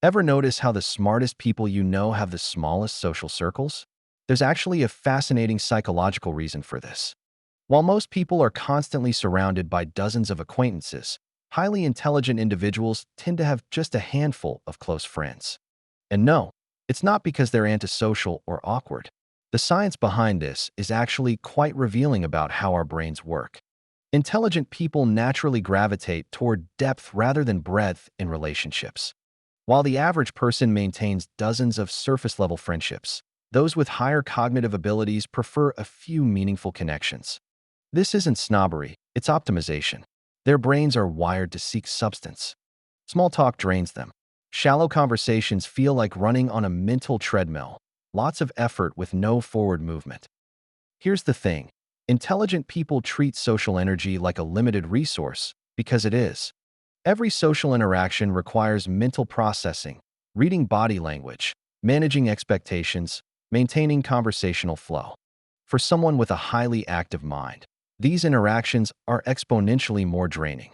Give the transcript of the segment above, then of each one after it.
Ever notice how the smartest people you know have the smallest social circles? There's actually a fascinating psychological reason for this. While most people are constantly surrounded by dozens of acquaintances, highly intelligent individuals tend to have just a handful of close friends. And no, it's not because they're antisocial or awkward. The science behind this is actually quite revealing about how our brains work. Intelligent people naturally gravitate toward depth rather than breadth in relationships. While the average person maintains dozens of surface-level friendships, those with higher cognitive abilities prefer a few meaningful connections. This isn't snobbery, it's optimization. Their brains are wired to seek substance. Small talk drains them. Shallow conversations feel like running on a mental treadmill, lots of effort with no forward movement. Here's the thing. Intelligent people treat social energy like a limited resource because it is. Every social interaction requires mental processing, reading body language, managing expectations, maintaining conversational flow. For someone with a highly active mind, these interactions are exponentially more draining.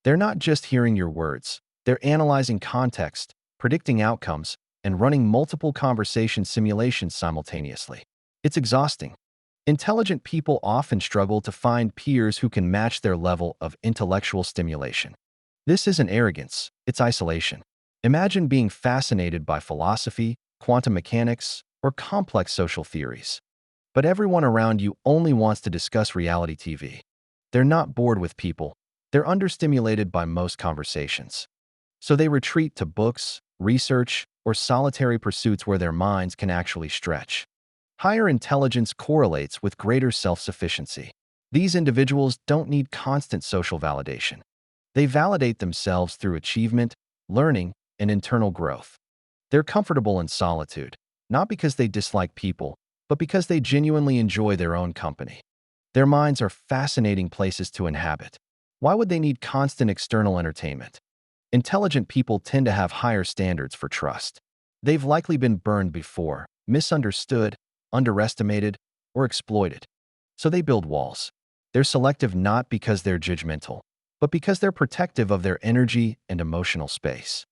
They're not just hearing your words, they're analyzing context, predicting outcomes, and running multiple conversation simulations simultaneously. It's exhausting. Intelligent people often struggle to find peers who can match their level of intellectual stimulation. This isn't arrogance, it's isolation. Imagine being fascinated by philosophy, quantum mechanics, or complex social theories. But everyone around you only wants to discuss reality TV. They're not bored with people. They're understimulated by most conversations. So they retreat to books, research, or solitary pursuits where their minds can actually stretch. Higher intelligence correlates with greater self-sufficiency. These individuals don't need constant social validation. They validate themselves through achievement, learning, and internal growth. They're comfortable in solitude, not because they dislike people, but because they genuinely enjoy their own company. Their minds are fascinating places to inhabit. Why would they need constant external entertainment? Intelligent people tend to have higher standards for trust. They've likely been burned before, misunderstood, underestimated, or exploited. So they build walls. They're selective not because they're judgmental, but because they're protective of their energy and emotional space.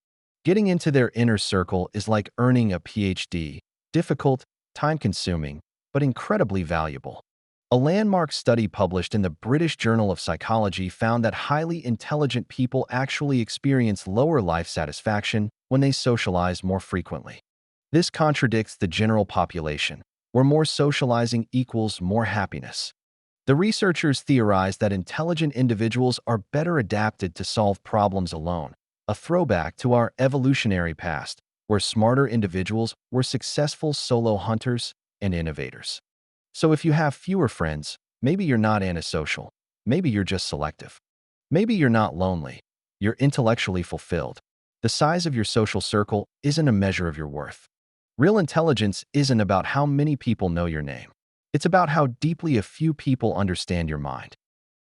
Getting into their inner circle is like earning a PhD, difficult, time-consuming, but incredibly valuable. A landmark study published in the British Journal of Psychology found that highly intelligent people actually experience lower life satisfaction when they socialize more frequently. This contradicts the general population, where more socializing equals more happiness. The researchers theorized that intelligent individuals are better adapted to solve problems alone, a throwback to our evolutionary past, where smarter individuals were successful solo hunters and innovators. So if you have fewer friends, maybe you're not antisocial. Maybe you're just selective. Maybe you're not lonely. You're intellectually fulfilled. The size of your social circle isn't a measure of your worth. Real intelligence isn't about how many people know your name. It's about how deeply a few people understand your mind.